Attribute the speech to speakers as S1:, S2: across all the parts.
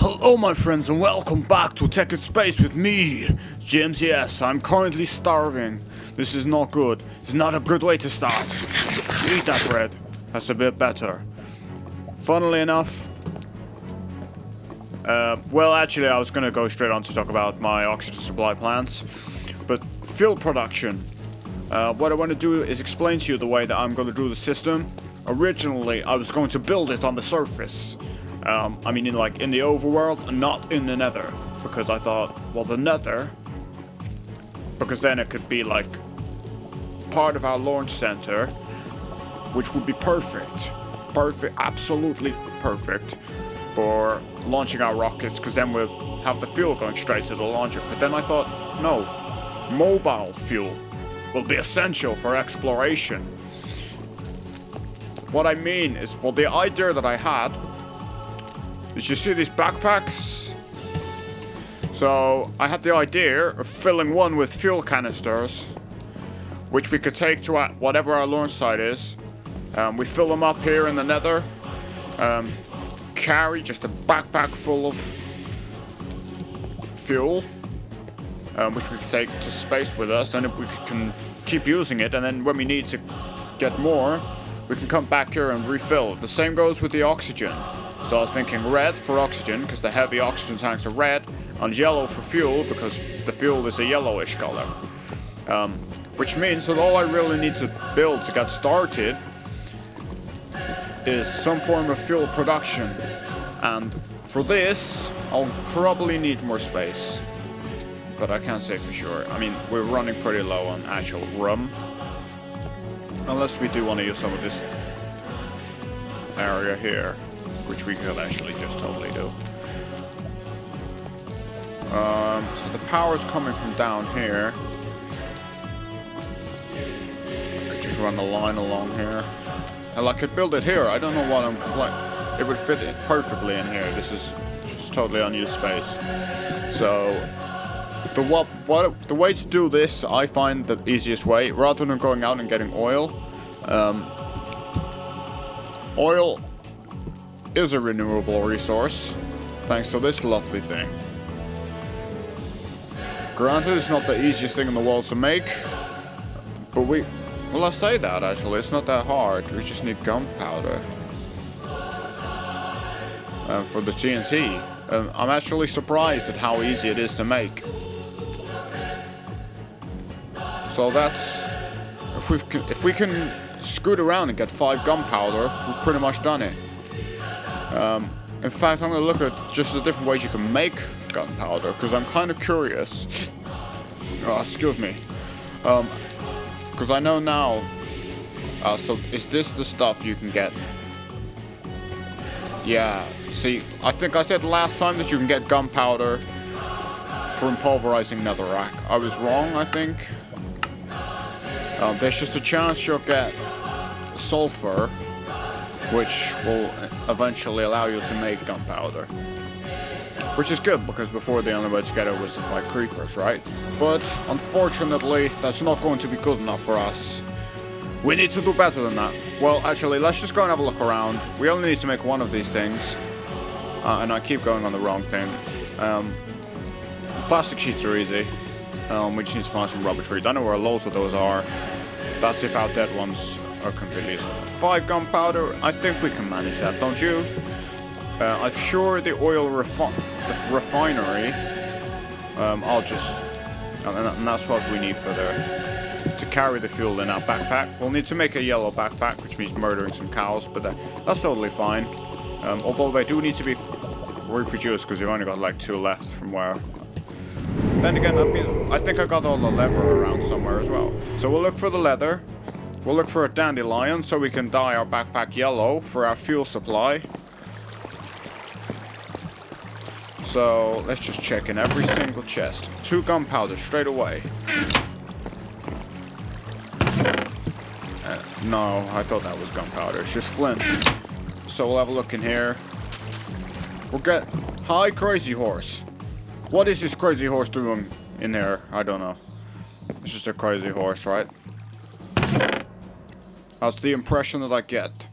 S1: Hello my friends and welcome back to Tekkit Space with me, James. Yes, I'm currently starving. This is not good. It's not a good way to start. Eat that bread. That's a bit better. Funnily enough, well actually I was gonna go straight on to talk about my oxygen supply plans, but fuel production. What I want to do is explain to you the way that I'm going to do the system. Originally I was going to build it on the surface. I mean in the overworld and not in the nether, because I thought, well, the nether, because then it could be like part of our launch center, which would be perfect, absolutely perfect for launching our rockets, because then we'll have the fuel going straight to the launcher. But then I thought, no, mobile fuel will be essential for exploration. What I mean is, well, the idea that I had, did you see these backpacks? So I had the idea of filling one with fuel canisters, which we could take to whatever our launch site is. We fill them up here in the nether, carry just a backpack full of fuel, which we can take to space with us, and we can keep using it, and then when we need to get more, we can come back here and refill. The same goes with the oxygen. So I was thinking red for oxygen, because the heavy oxygen tanks are red, and yellow for fuel, because the fuel is a yellowish color. Which means that all I really need to build to get started is some form of fuel production. And for this, I'll probably need more space. But I can't say for sure. I mean, we're running pretty low on actual rum. Unless we do want to use some of this area here, which we could actually just totally do. So the power's coming from down here. I could just run a line along here. And I could build it here. I don't know what I'm complaining. It would fit it perfectly in here. This is just totally unused space. So the way to do this, I find the easiest way, rather than going out and getting oil. Oil is a renewable resource, thanks to this lovely thing. Granted, it's not the easiest thing in the world to make, but well, I say that actually, it's not that hard. We just need gunpowder for the TNT. I'm actually surprised at how easy it is to make. So that's, if we can scoot around and get 5 gunpowder, we've pretty much done it. In fact, I'm going to look at just the different ways you can make gunpowder, because I'm kind of curious. Excuse me. Because I know now. So is this the stuff you can get? Yeah. See, I think I said last time that you can get gunpowder from pulverizing netherrack. I was wrong, I think. There's just a chance you'll get sulfur, which will eventually allow you to make gunpowder. Which is good, because before the only way to get it was to fight creepers, right? But unfortunately, that's not going to be good enough for us. We need to do better than that. Well, actually, let's just go and have a look around. We only need to make one of these things. And I keep going on the wrong thing. Plastic sheets are easy. We just need to find some rubber trees. I know where loads of those are. That's if our dead ones are completely easy. 5 gunpowder, I think we can manage that, don't you? I'm sure the oil refinery, I'll just, and that's what we need for to carry the fuel in our backpack. We'll need to make a yellow backpack, which means murdering some cows, but that's totally fine. Although they do need to be reproduced, because we've only got like 2 left from where. Then again, I think I got all the leather around somewhere as well. So we'll look for the leather. We'll look for a dandelion so we can dye our backpack yellow for our fuel supply. So let's just check in every single chest. 2 gunpowder straight away. No, I thought that was gunpowder. It's just flint. So we'll have a look in here. We'll get... Hi, Crazy Horse. What is this crazy horse doing in here? I don't know. It's just a crazy horse, right? That's the impression that I get.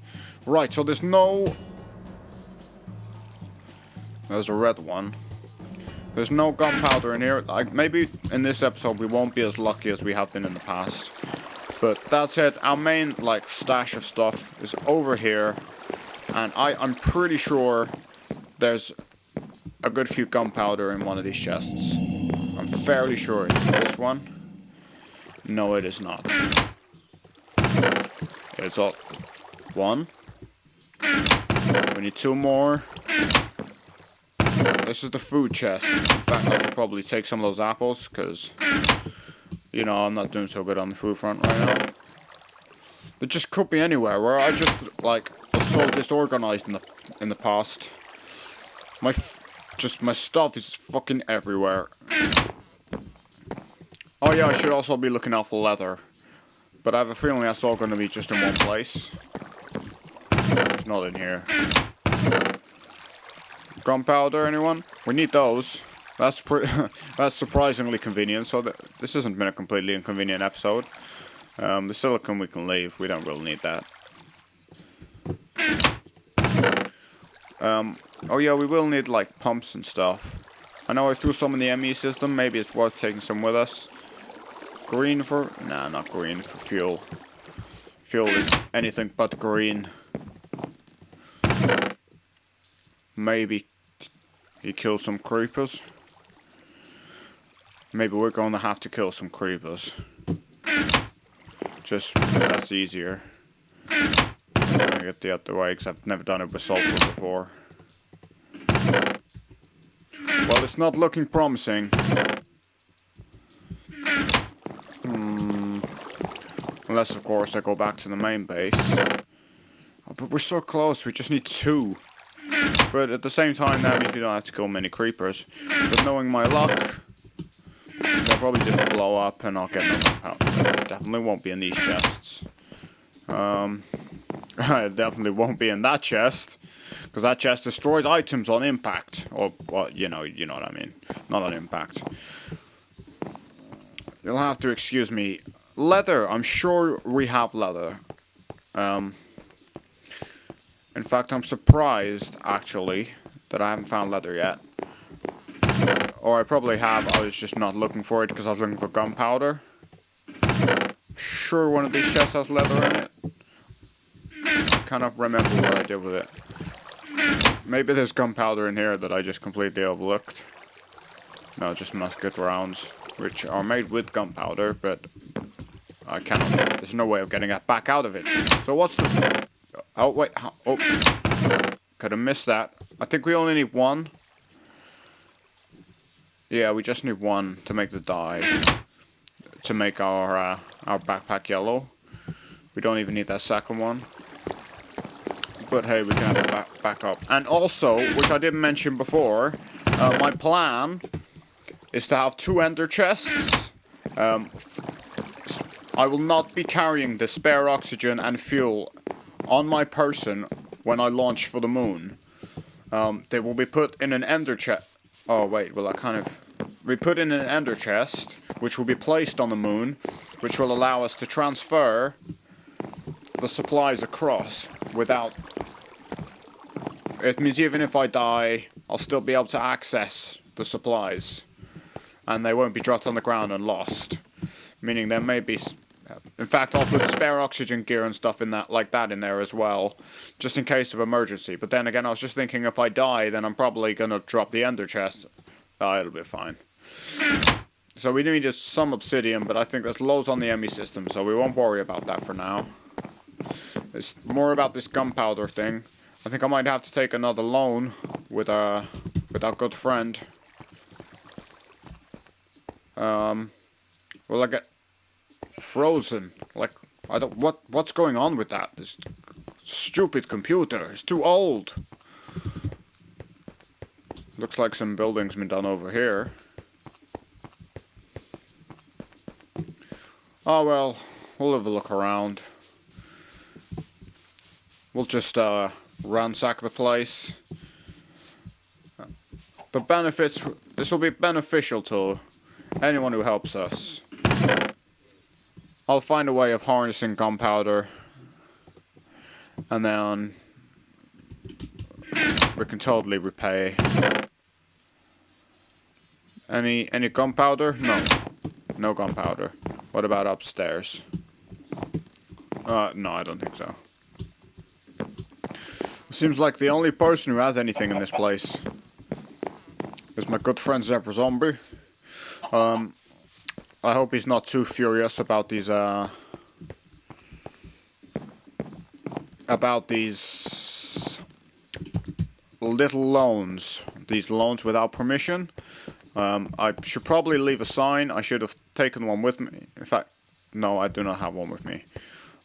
S1: Right, so there's no There's a red one. There's no gunpowder in here. Like, maybe in this episode we won't be as lucky as we have been in the past. But that's it. Our main, like, stash of stuff is over here. And I'm pretty sure there's a good few gunpowder in one of these chests. I'm fairly sure it's this one. No, it is not. It's all... One. We need two more. This is the food chest. In fact, I should probably take some of those apples, because, you know, I'm not doing so good on the food front right now. It just could be anywhere, where I just, like, was so disorganized in the past. My stuff is fucking everywhere. Oh yeah, I should also be looking out for leather. But I have a feeling that's all going to be just in one place. It's not in here. Gunpowder, anyone? We need those. That's that's surprisingly convenient. So this hasn't been a completely inconvenient episode. The silicon we can leave. We don't really need that. Oh yeah, we will need like pumps and stuff. I know I threw some in the ME system. Maybe it's worth taking some with us. Green for... Nah, not green for fuel. Fuel is anything but green. Maybe he kills some creepers. Maybe we're going to have to kill some creepers. Just that's easier. I'm gonna get the other way because I've never done it with sulfur before. Well, it's not looking promising. Unless, of course, I go back to the main base. Oh, but we're so close, we just need two. But at the same time, that means we don't have to kill many creepers. But knowing my luck, they'll probably just blow up and I'll get another pound. Definitely won't be in these chests. It definitely won't be in that chest. Because that chest destroys items on impact. Or, well, you know what I mean. Not on impact. You'll have to excuse me. Leather. I'm sure we have leather. In fact, I'm surprised, actually, that I haven't found leather yet. Or I probably have. I was just not looking for it because I was looking for gunpowder. Sure, one of these chests has leather in it. I cannot remember what I did with it. Maybe there's gunpowder in here that I just completely overlooked. No, just musket rounds, which are made with gunpowder, but I cannot. There's no way of getting that back out of it. So what's the... Oh, wait. Oh. Could have missed that. I think we only need one. Yeah, we just need one to make the dye. To make our backpack yellow. We don't even need that second one. But hey, we can have it back up. And also, which I didn't mention before, my plan is to have 2 ender chests. I will not be carrying the spare oxygen and fuel on my person when I launch for the moon. They will be put in an ender chest. Oh wait, well I kind of... We put in an ender chest, which will be placed on the moon, which will allow us to transfer the supplies across without... It means even if I die, I'll still be able to access the supplies. And they won't be dropped on the ground and lost. Meaning there may be... In fact, I'll put spare oxygen gear and stuff in that, like that in there as well. Just in case of emergency. But then again, I was just thinking if I die, then I'm probably going to drop the ender chest. It'll be fine. So we need just some obsidian, but I think there's loads on the ME system, so we won't worry about that for now. It's more about this gunpowder thing. I think I might have to take another loan with our good friend. Will I get frozen? Like, I don't... What's going on with that? This stupid computer is too old. Looks like some building's been done over here. Oh well, we'll have a look around. We'll just ransack the place. The benefits... This will be beneficial to anyone who helps us. I'll find a way of harnessing gunpowder. And then... we can totally repay Any gunpowder? No. No gunpowder. What about upstairs? No, I don't think so. Seems like the only person who has anything in this place is my good friend Zebra Zombie. I hope he's not too furious about these little loans. These loans without permission. I should probably leave a sign. I should have taken one with me. In fact, no, I do not have one with me.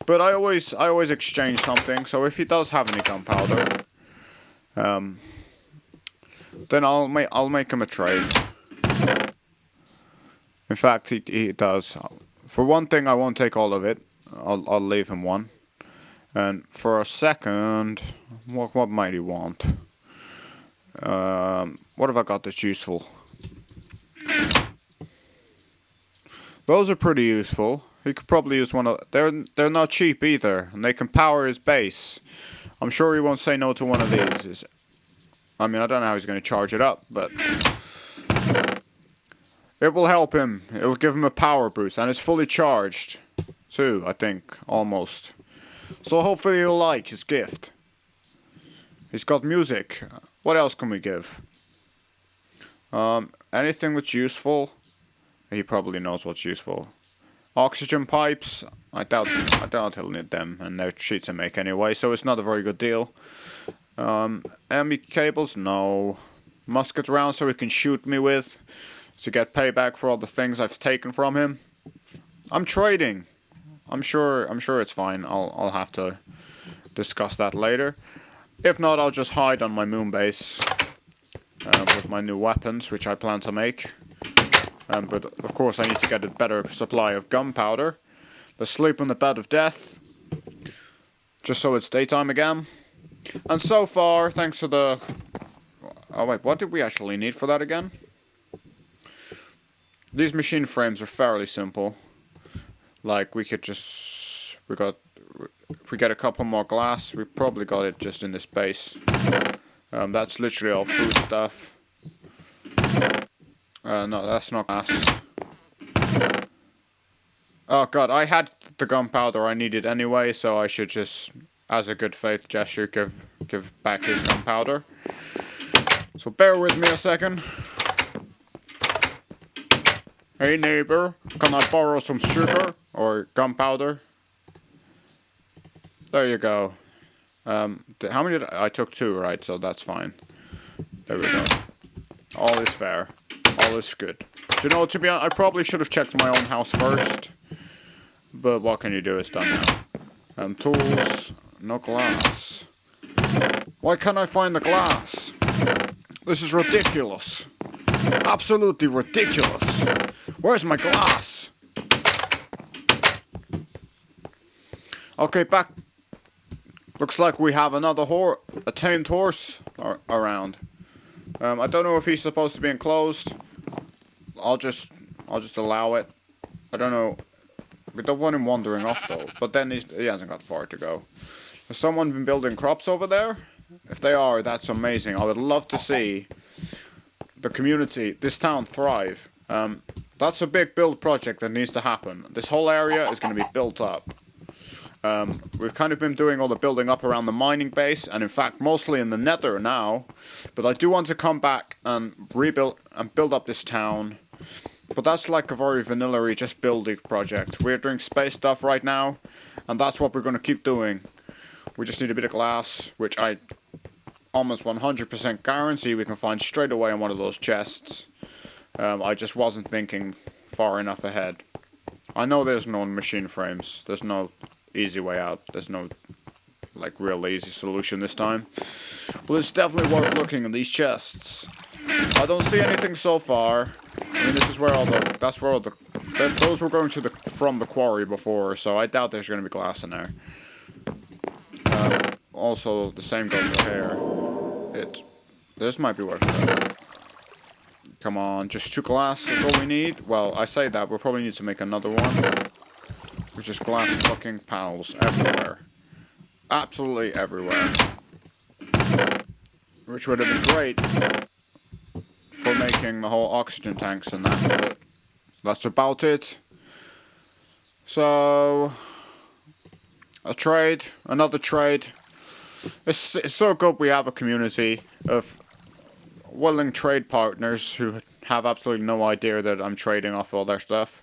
S1: But I always exchange something. So if he does have any gunpowder, then I'll make him a trade. In fact, he does. For one thing, I won't take all of it. I'll leave him one. And for a second, what might he want? What have I got that's useful? Those are pretty useful. He could probably use one of. They're not cheap either, and they can power his base. I'm sure he won't say no to one of these. I mean, I don't know how he's going to charge it up, but it will help him. It will give him a power boost, and it's fully charged too. I think almost. So hopefully he'll like his gift. He's got music. What else can we give? Anything that's useful. He probably knows what's useful. Oxygen pipes. I doubt he'll need them, and they're cheap to make anyway, so it's not a very good deal. Enemy cables, no. Musket rounds so he can shoot me with, to get payback for all the things I've taken from him. I'm trading. I'm sure it's fine. I'll have to discuss that later. If not, I'll just hide on my moon base with my new weapons, which I plan to make. But of course I need to get a better supply of gunpowder. Let's sleep on the bed of death. Just so it's daytime again. And so far, thanks to the... Oh wait, what did we actually need for that again? These machine frames are fairly simple. Like, we could just... If we get a couple more glass, we probably got it just in this base. That's literally all food stuff. No, that's not glass. Oh god, I had the gunpowder I needed anyway, so I should just, as a good faith gesture, give back his gunpowder. So bear with me a second. Hey neighbor, can I borrow some sugar or gunpowder? There you go. How many I took 2, right? So that's fine. There we go. All is fair. All is good. Do you know, to be honest, I probably should have checked my own house first. But what can you do? It's done now. Tools. No glass. Why can't I find the glass? This is ridiculous. Absolutely ridiculous. Where's my glass? Okay, back. Looks like we have another a tamed horse around. I don't know if he's supposed to be enclosed. I'll just allow it. I don't know. We don't want him wandering off though. But then he hasn't got far to go. Has someone been building crops over there? If they are, that's amazing. I would love to see the community, this town, thrive. That's a big build project that needs to happen. This whole area is going to be built up. We've kind of been doing all the building up around the mining base, and in fact mostly in the nether now. But I do want to come back and rebuild and build up this town. But that's like a very vanilla-y, just building project. We're doing space stuff right now, and that's what we're going to keep doing. We just need a bit of glass, which I almost 100% guarantee we can find straight away in one of those chests. I just wasn't thinking far enough ahead. I know there's no machine frames. There's no easy way out. There's no, like, real easy solution this time. But it's definitely worth looking in these chests. I don't see anything so far. I mean, this is where that's where all the, those were going to from the quarry before, so I doubt there's going to be glass in there. Also, the same goes for here. This might be worth it. Come on, just 2 glass is all we need. Well, I say that, we'll probably need to make another one. With just glass fucking panels everywhere. Absolutely everywhere. Which would have been great for making making the whole oxygen tanks and that. But that's about it. So, another trade. It's so good we have a community of willing trade partners who have absolutely no idea that I'm trading off all their stuff.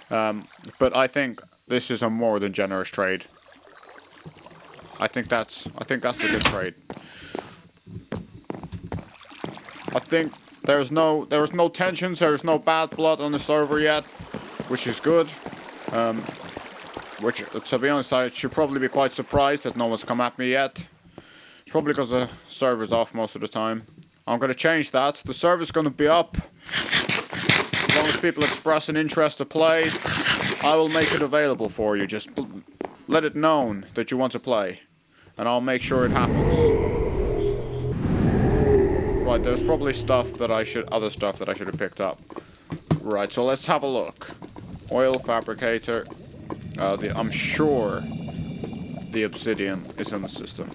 S1: But I think this is a more than generous trade. I think that's a good trade. I think there's no tensions, there's no bad blood on the server yet, which is good. Which, to be honest, I should probably be quite surprised that no one's come at me yet. It's probably because the server's off most of the time. I'm going to change that. The server's going to be up. As long as people express an interest to play, I will make it available for you. Just let it known that you want to play, and I'll make sure it happens. Right, there's probably other stuff that I should have picked up. Right, so let's have a look. Oil fabricator. I'm sure the obsidian is in the system.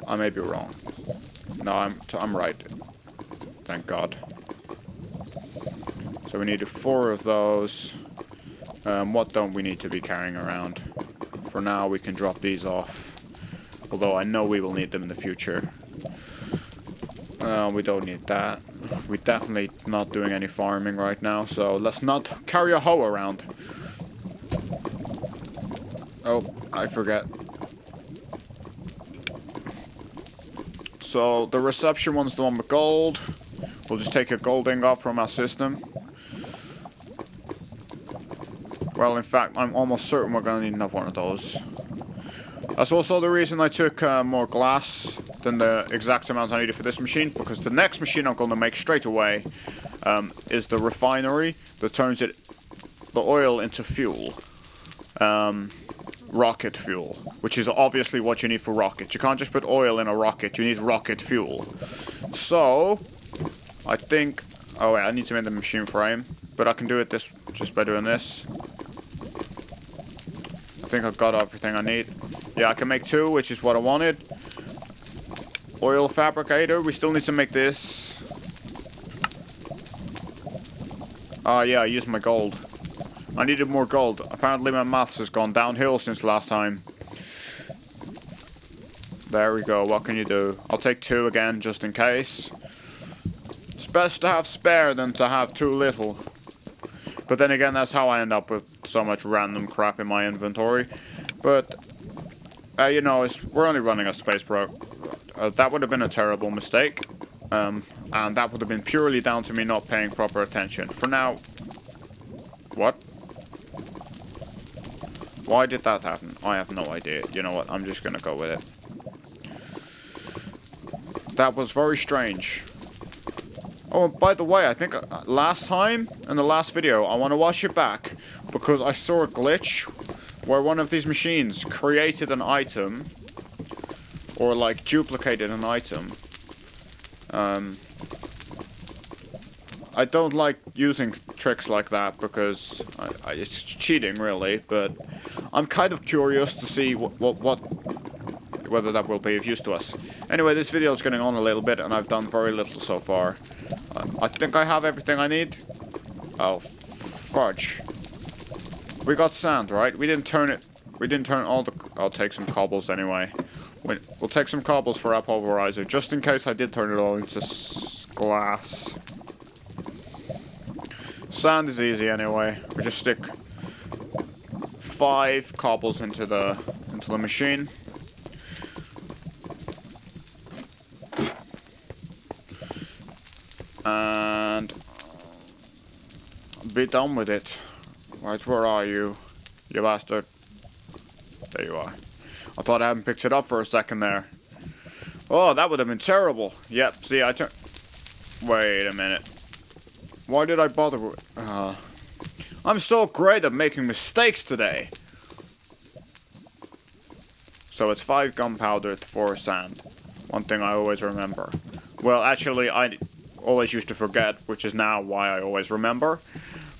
S1: I may be wrong. No, I'm right. Thank God. So we need 4 of those. What don't we need to be carrying around? For now, we can drop these off. Although I know we will need them in the future. We don't need that. We're definitely not doing any farming right now, so let's not carry a hoe around. Oh, I forget. So, the reception one's the one with gold. We'll just take a gold ingot from our system. Well, in fact, I'm almost certain we're going to need another one of those. That's also the reason I took more glass than the exact amount I needed for this machine, because the next machine I'm going to make straight away is the refinery that turns the oil into fuel. Rocket fuel, which is obviously what you need for rockets. You can't just put oil in a rocket, you need rocket fuel. So, I think... Oh wait, I need to make the machine frame, but I can do it just by doing this. I think I've got everything I need. Yeah, I can make 2, which is what I wanted. Oil fabricator, we still need to make this. Yeah, I used my gold. I needed more gold. Apparently my maths has gone downhill since last time. There we go, what can you do? I'll take 2 again, just in case. It's best to have spare than to have too little. But then again, that's how I end up with so much random crap in my inventory. But, you know, we're only running a space probe. That would have been a terrible mistake. And that would have been purely down to me not paying proper attention. For now... What? Why did that happen? I have no idea. You know what? I'm just gonna go with it. That was very strange. Oh, and by the way, I think last time, in the last video, I want to watch it back. Because I saw a glitch where one of these machines created an item. Or, like, duplicated an item. I don't like using tricks like that because it's cheating, really. But I'm kind of curious to see whether that will be of use to us. Anyway, this video is getting on a little bit, and I've done very little so far. I think I have everything I need. Oh, fudge. We got sand, right? We didn't turn it. We didn't turn all the... I'll take some cobbles anyway. We'll take some cobbles for our pulverizer, just in case I did turn it all into glass. Sand is easy anyway. We just stick 5 cobbles into the machine. And be done with it. Right, where are you? You bastard. There you are. I thought I hadn't picked it up for a second there. Oh, that would have been terrible. Yep, see, wait a minute. Why did I bother with... I'm so great at making mistakes today. So it's 5 gunpowder to 4 sand. One thing I always remember. Well, actually, I always used to forget, which is now why I always remember.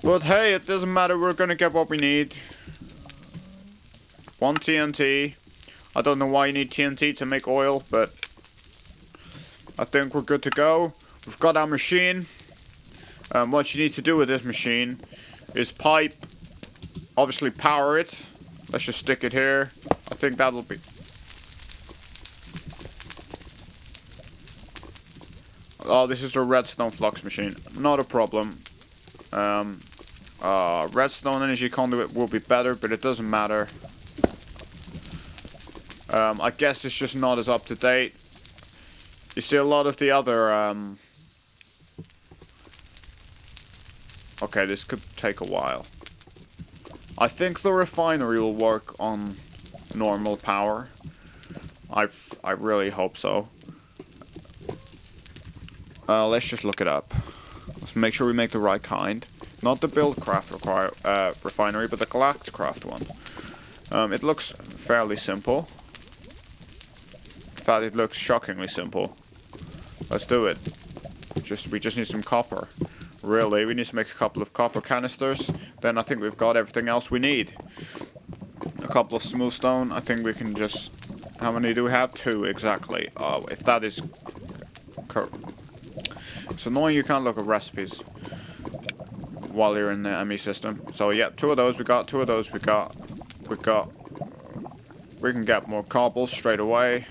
S1: But hey, it doesn't matter, we're gonna get what we need. 1 TNT. I don't know why you need TNT to make oil, but I think we're good to go. we've got our machine. What you need to do with this machine is pipe, obviously power it. Let's just stick it here. I think that'll be... Oh, this is a redstone flux machine. Not a problem. Redstone energy conduit will be better, but it doesn't matter. I guess it's just not as up to date. You see a lot of the other... Okay, this could take a while. I think the refinery will work on normal power. I really hope so. Let's just look it up. Let's make sure we make the right kind. Not the Buildcraft refinery, but the Galacticraft one. It looks fairly simple. In fact, it looks shockingly simple. Let's do it. We just need some copper. Really, we need to make a couple of copper canisters. Then I think we've got everything else we need. A couple of smooth stone. I think we can just... How many do we have? 2, exactly. Oh, if that is... It's annoying you can't look at recipes while you're in the ME system. So yeah, 2 of those we got. 2 of those we got. We can get more cobbles straight away.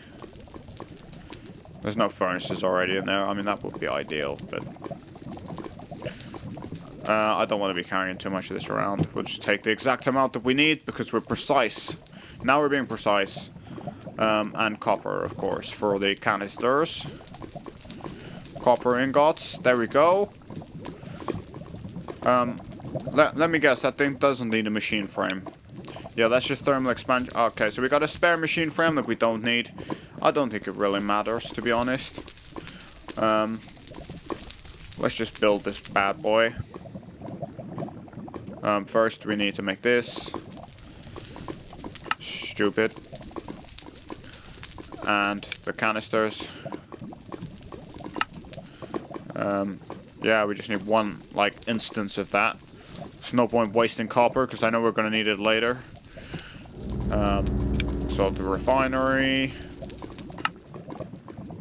S1: There's no furnaces already in there. I mean, that would be ideal, but... I don't want to be carrying too much of this around. We'll just take the exact amount that we need because we're precise. Now we're being precise. And copper, of course, for the canisters. Copper ingots. There we go. Let me guess. That thing doesn't need a machine frame. Yeah, that's just thermal expansion. Okay, so we got a spare machine frame that we don't need. I don't think it really matters, to be honest. Let's just build this bad boy. First, we need to make this. Stupid. And the canisters. Yeah, we just need one, like, instance of that. There's no point wasting copper, because I know we're going to need it later. So the refinery.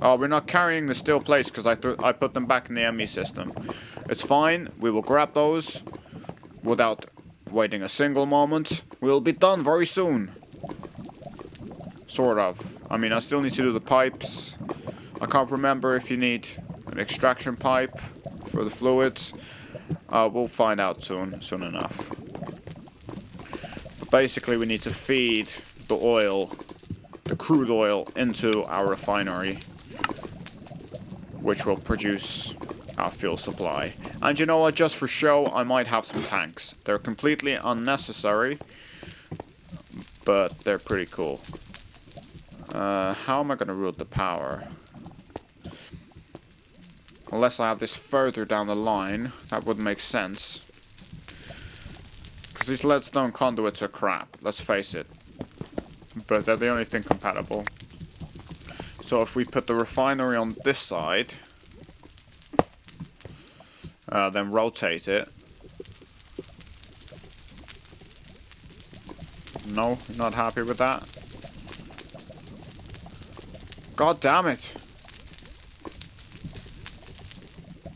S1: Oh, we're not carrying the steel plates, because I put them back in the ME system. It's fine. We will grab those. Without waiting a single moment. We'll be done very soon. Sort of. I mean, I still need to do the pipes. I can't remember if you need an extraction pipe for the fluids. We'll find out soon enough. But basically, we need to feed the oil, the crude oil, into our refinery, which will produce our fuel supply. And you know what, just for show, I might have some tanks. They're completely unnecessary, but they're pretty cool. How am I going to route the power? Unless I have this further down the line, that would make sense. Because these leadstone conduits are crap, let's face it. But they're the only thing compatible. So if we put the refinery on this side... then rotate it. No, not happy with that. God damn it.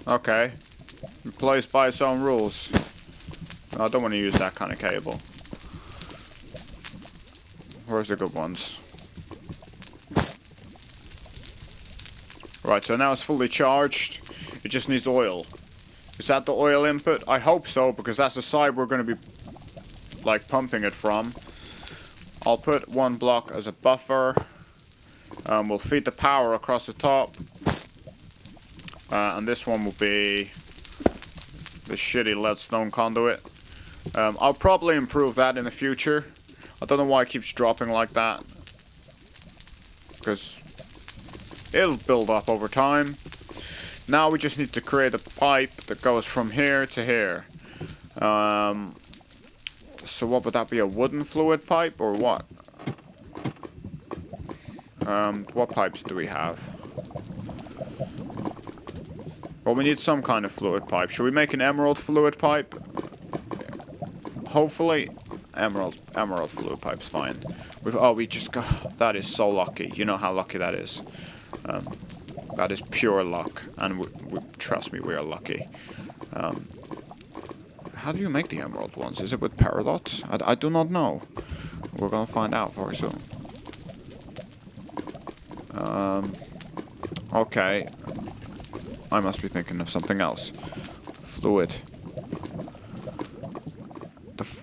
S1: Okay. It plays by its own rules. I don't want to use that kind of cable. Where's the good ones? Right, so now it's fully charged. It just needs oil. Is that the oil input? I hope so, because that's the side we're going to be, like, pumping it from. I'll put 1 block as a buffer. We'll feed the power across the top. And this one will be the shitty leadstone conduit. I'll probably improve that in the future. I don't know why it keeps dropping like that. Because it'll build up over time. Now we just need to create a pipe that goes from here to here. So what would that be? A wooden fluid pipe or what? What pipes do we have? Well, we need some kind of fluid pipe. Should we make an emerald fluid pipe? Hopefully, emerald fluid pipe's fine. We just got... That is so lucky. You know how lucky that is. That is pure luck, and trust me, we are lucky. How do you make the emerald ones? Is it with paradox? I do not know. We're gonna find out very soon. Okay. I must be thinking of something else. Fluid.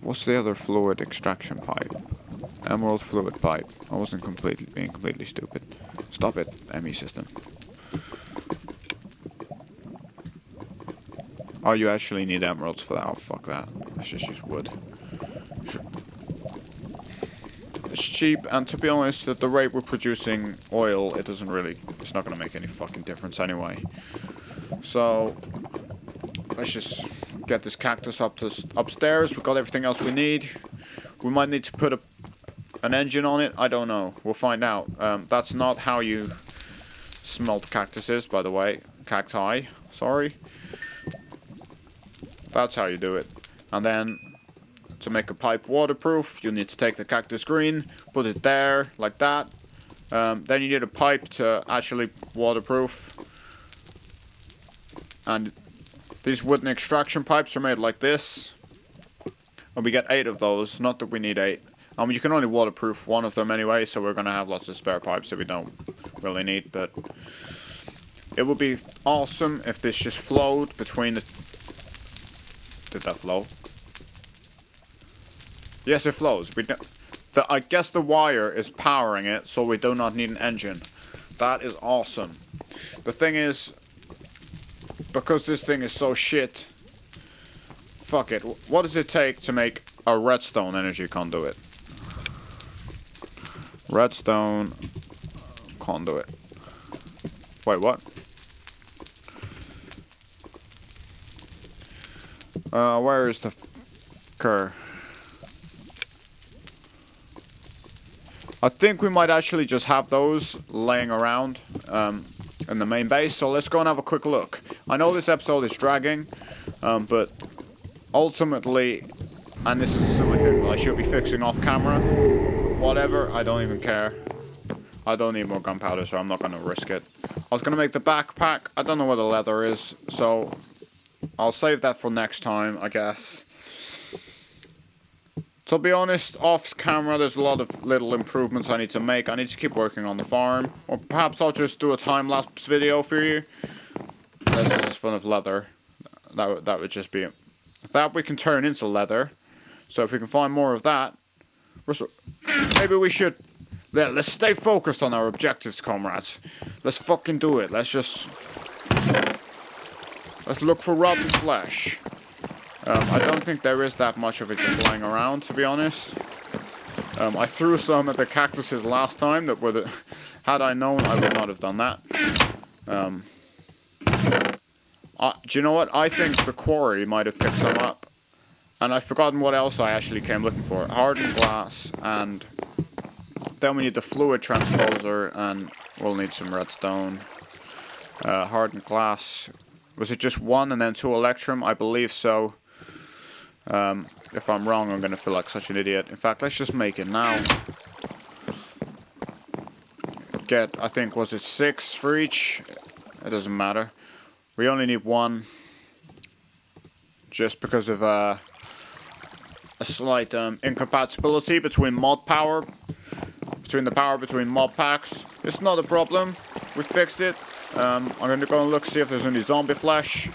S1: What's the other fluid extraction pipe? Emerald fluid pipe. I wasn't being completely stupid. Stop it, ME system. Oh, you actually need emeralds for that. Oh, fuck that. Let's just use wood. It's cheap, and to be honest, at the rate we're producing oil, it's not gonna make any fucking difference anyway. So, let's just get this cactus upstairs. We've got everything else we need. We might need to put an engine on it. I don't know. We'll find out. That's not how you smelt cactuses, by the way. Cacti. Sorry. That's how you do it. And then, to make a pipe waterproof, you need to take the cactus green, put it there, like that. Then you need a pipe to actually waterproof. And these wooden extraction pipes are made like this. And we get 8 of those, not that we need 8. You can only waterproof 1 of them anyway, so we're gonna have lots of spare pipes that we don't really need, but it would be awesome if this just flowed between the... Did that flow? Yes, it flows. I guess the wire is powering it, so we do not need an engine. That is awesome. The thing is, because this thing is so shit, fuck it. What does it take to make a redstone energy conduit? Redstone conduit. Wait, what? Where is the cur? I think we might actually just have those laying around in the main base, so let's go and have a quick look. I know this episode is dragging, but ultimately, and this is a silly thing that I should be fixing off camera, whatever, I don't even care. I don't need more gunpowder, so I'm not going to risk it. I was going to make the backpack. I don't know where the leather is, so I'll save that for next time, I guess. To be honest, off camera, there's a lot of little improvements I need to make. I need to keep working on the farm. Or perhaps I'll just do a time-lapse video for you. This is full of leather. That would just be it. That we can turn into leather. So if we can find more of that, maybe we should... Let's stay focused on our objectives, comrades. Let's fucking do it. Let's look for rotten flesh. I don't think there is that much of it just lying around, to be honest. I threw some at the cactuses last time that would... Had I known, I would not have done that. Do you know what? I think the quarry might have picked some up. And I've forgotten what else I actually came looking for. Hardened glass, and... Then we need the fluid transposer, and we'll need some redstone. Hardened glass. Was it just 1 and then 2 electrum? I believe so. If I'm wrong, I'm gonna feel like such an idiot. In fact, let's just make it now. I think, was it 6 for each? It doesn't matter. We only need 1. Just because of a slight incompatibility between mod power. Between the power between mod packs. It's not a problem. We fixed it. I'm gonna go and look, see if there's any zombie flesh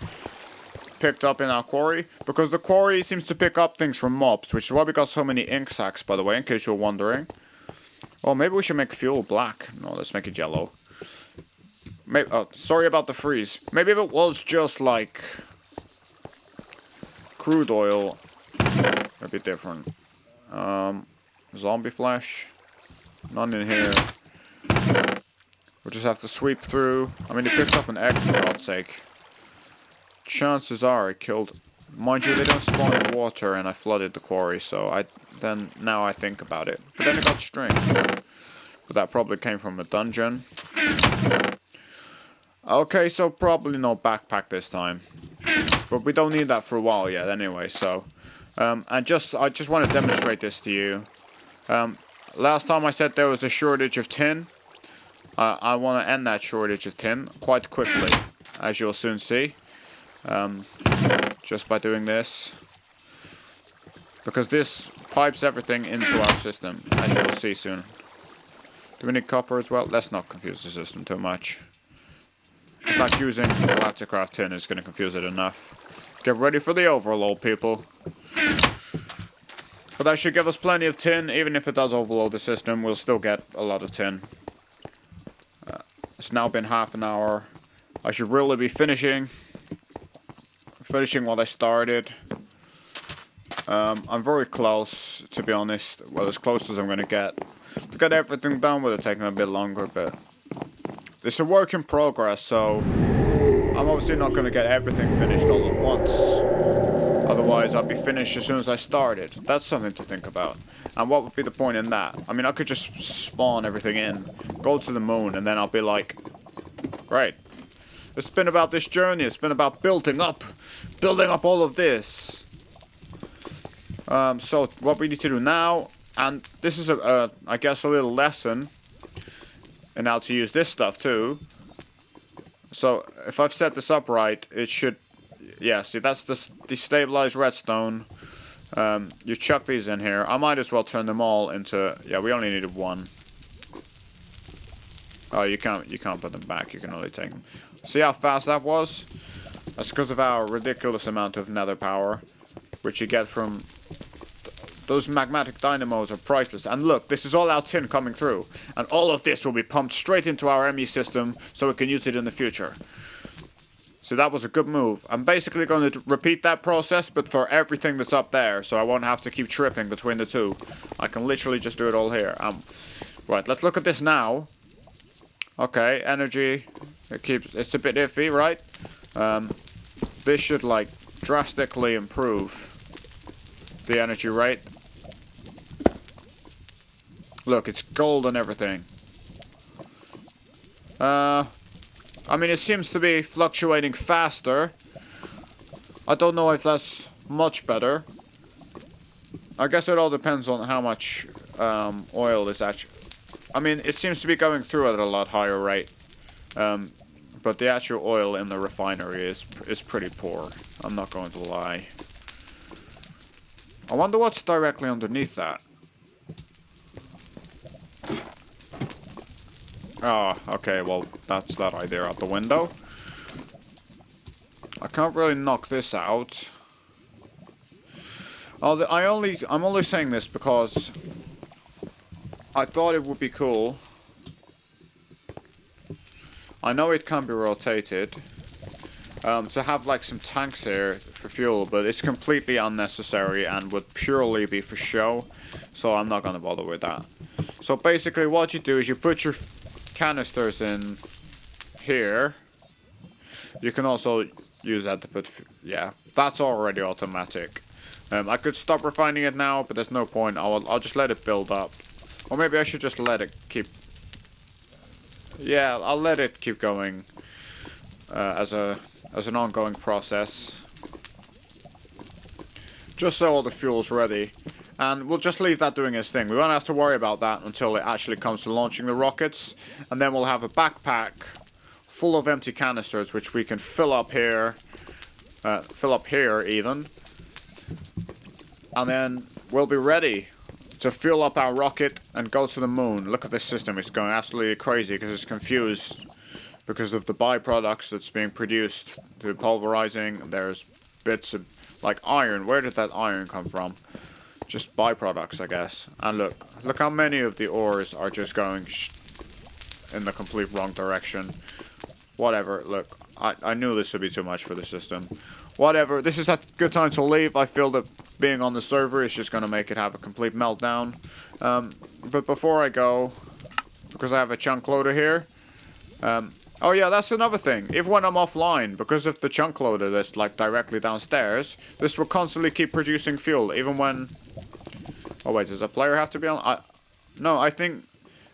S1: picked up in our quarry, because the quarry seems to pick up things from mobs, which is why we got so many ink sacks, by the way, in case you're wondering. Oh, maybe we should make fuel black. No, let's make it yellow. Maybe, sorry about the freeze. Maybe if it was just like crude oil, it'd be different. Zombie flesh. None in here. We'll just have to sweep through. I mean, it picked up an egg, for God's sake. Chances are I killed... Mind you, they don't spawn in water, and I flooded the quarry, so now I think about it. But then it got string. But that probably came from a dungeon. Okay, so probably no backpack this time. But we don't need that for a while yet, anyway, so... I just want to demonstrate this to you. Last time I said there was a shortage of tin. I want to end that shortage of tin quite quickly, as you'll soon see. Just by doing this. Because this pipes everything into our system, as you'll see soon. Do we need copper as well? Let's not confuse the system too much. In fact, using Galacticraft tin is going to confuse it enough. Get ready for the overload, people. But that should give us plenty of tin. Even if it does overload the system, we'll still get a lot of tin. It's now been half an hour. I should really be finishing what I started. I'm very close, to be honest. Well, as close as I'm going to get. To get everything done would have taken a bit longer, but it's a work in progress, so I'm obviously not going to get everything finished all at once. Otherwise, I'll be finished as soon as I started. That's something to think about. And what would be the point in that? I mean, I could just spawn everything in, go to the moon, and then I'll be like, right, it's been about this journey. It's been about building up all of this. So what we need to do now, and this is I guess a little lesson in how to use this stuff too. So if I've set this up right, it should, yeah, see that's the destabilized redstone. You chuck these in here. I might as well turn them all into, yeah, we only needed one. Oh, you can't put them back, you can only take them. See how fast that was? That's because of our ridiculous amount of nether power, which you get from those magmatic dynamos are priceless. And look, this is all our tin coming through. And all of this will be pumped straight into our ME system so we can use it in the future. So that was a good move. I'm basically going to repeat that process, but for everything that's up there, so I won't have to keep tripping between the two. I can literally just do it all here. Right, let's look at this now. Okay, energy. It's a bit iffy, right? This should, like, drastically improve the energy rate. Look, it's gold and everything. I mean, it seems to be fluctuating faster. I don't know if that's much better. I guess it all depends on how much oil is actually... I mean, it seems to be going through at a lot higher rate. But the actual oil in the refinery is pretty poor. I'm not going to lie. I wonder what's directly underneath that. Oh, okay, well, that's that idea out the window. I can't really knock this out. Oh, I'm only saying this because I thought it would be cool. I know it can be rotated. To have like some tanks here for fuel, but it's completely unnecessary and would purely be for show. So I'm not gonna bother with that. So basically what you do is you put your canisters in here. You can also use that to put, yeah, that's already automatic. I could stop refining it now, but there's no point. I'll just let it build up. Or maybe I should just let it keep, yeah, I'll let it keep going as an ongoing process. Just so all the fuel's ready. And we'll just leave that doing its thing. We won't have to worry about that until it actually comes to launching the rockets. And then we'll have a backpack full of empty canisters, which we can fill up here. Even. And then we'll be ready to fuel up our rocket and go to the moon. Look at this system. It's going absolutely crazy because it's confused because of the byproducts that's being produced through pulverizing. There's bits of, like, iron. Where did that iron come from? Just byproducts, I guess. And look how many of the ores are just going in the complete wrong direction. Whatever, look, I knew this would be too much for the system. Whatever, this is a good time to leave. I feel that being on the server is just going to make it have a complete meltdown. But before I go, because I have a chunk loader here, oh yeah, that's another thing. Even when I'm offline, because of the chunk loader that's like directly downstairs, this will constantly keep producing fuel, even when... Oh wait, does a player have to be on? No, I think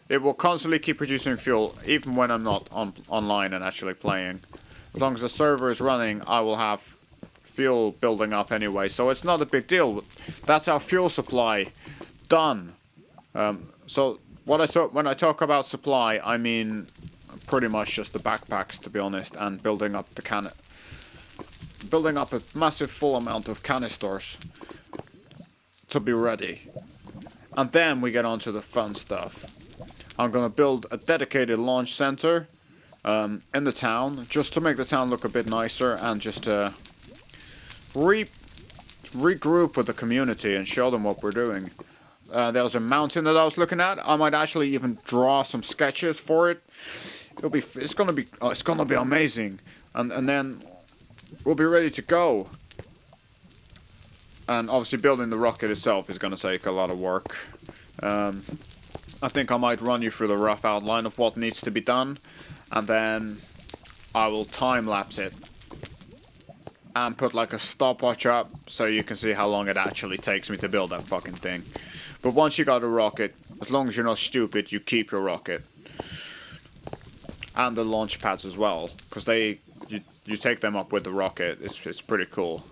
S1: it will constantly keep producing fuel, even when I'm not online and actually playing. As long as the server is running, I will have fuel building up anyway, so it's not a big deal. That's our fuel supply. Done. So when I talk about supply, I mean pretty much just the backpacks, to be honest, and building up the building up a massive full amount of canisters to be ready. And then we get on to the fun stuff. I'm gonna build a dedicated launch center in the town, just to make the town look a bit nicer, and just to regroup with the community and show them what we're doing. There's a mountain that I was looking at. I might actually even draw some sketches for it. It's gonna be amazing, and then we'll be ready to go. And obviously building the rocket itself is gonna take a lot of work. I think I might run you through the rough outline of what needs to be done, and then I will time-lapse it and put like a stopwatch up so you can see how long it actually takes me to build that fucking thing. But once you got a rocket, as long as you're not stupid, you keep your rocket. And the launch pads as well, because you take them up with the rocket. It's pretty cool.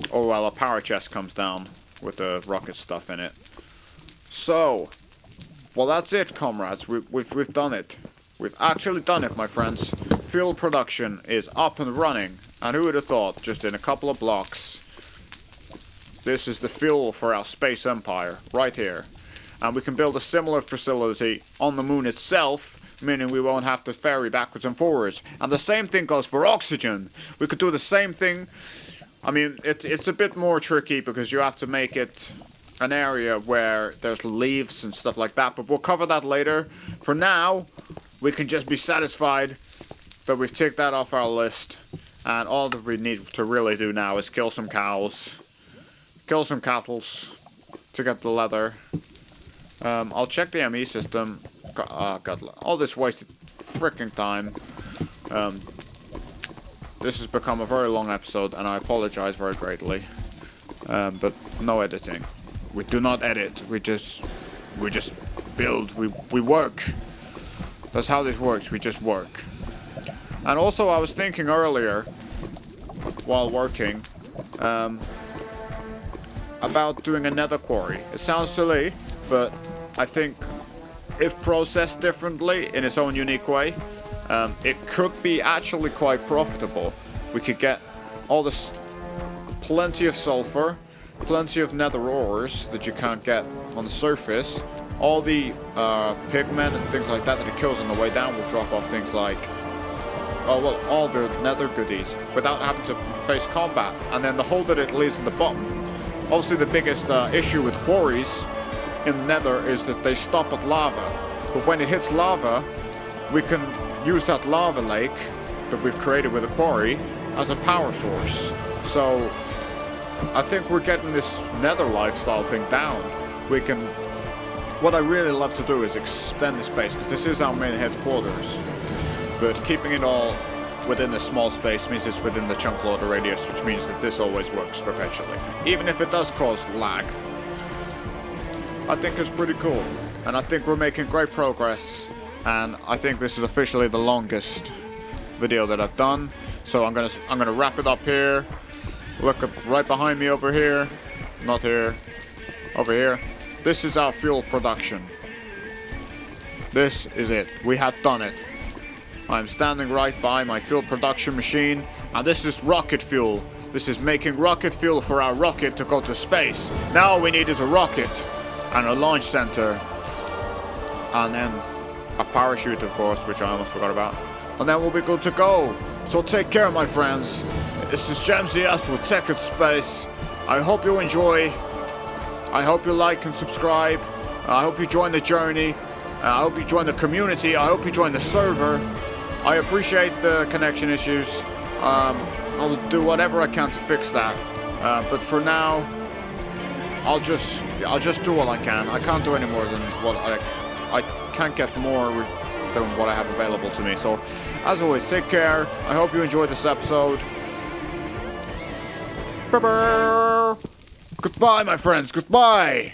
S1: Or well, a power chest comes down with the rocket stuff in it. So, well, that's it, comrades. We've done it. We've actually done it, my friends. Fuel production is up and running. And who would have thought, just in a couple of blocks, this is the fuel for our space empire, right here. And we can build a similar facility on the moon itself, meaning we won't have to ferry backwards and forwards. And the same thing goes for oxygen. We could do the same thing. I mean, it's a bit more tricky because you have to make it an area where there's leaves and stuff like that, but we'll cover that later. For now, we can just be satisfied that we've ticked that off our list, and all that we need to really do now is kill some cows, kill some cattle to get the leather. I'll check the ME system. God, all this wasted freaking time. This has become a very long episode, and I apologize very greatly. But no editing. We do not edit. We just build. We work. That's how this works. We just work. And also, I was thinking earlier, while working, about doing a nether quarry. It sounds silly, but I think if processed differently in its own unique way, it could be actually quite profitable. We could get all this, plenty of sulfur, plenty of nether ores that you can't get on the surface. All the pigment and things like that it kills on the way down will drop off things like, oh well, all the nether goodies without having to face combat. And then the hole that it leaves in the bottom. Obviously the biggest issue with quarries in the nether is that they stop at lava. But when it hits lava, we can use that lava lake that we've created with a quarry as a power source. So I think we're getting this nether lifestyle thing down. We can, what I really love to do is extend this base, because this is our main headquarters, but keeping it all within the small space means it's within the chunk loader radius, which means that this always works perpetually. Even if it does cause lag, I think it's pretty cool. And I think we're making great progress, and I think this is officially the longest video that I've done. So I'm gonna wrap it up here. Look up right behind me over here. Not here. Over here. This is our fuel production. This is it. We have done it. I'm standing right by my fuel production machine, and this is rocket fuel. This is making rocket fuel for our rocket to go to space. Now all we need is a rocket and a launch center, and then a parachute, of course, which I almost forgot about. And then we'll be good to go. So take care, my friends. This is JamesES with Tekkit Space. I hope you enjoy. I hope you like and subscribe. I hope you join the journey. I hope you join the community. I hope you join the server. I appreciate the connection issues. I'll do whatever I can to fix that. But for now, I'll just do what I can. I can't do any more than what I can't get more than what I have available to me. So, as always, take care. I hope you enjoyed this episode. Goodbye, my friends. Goodbye.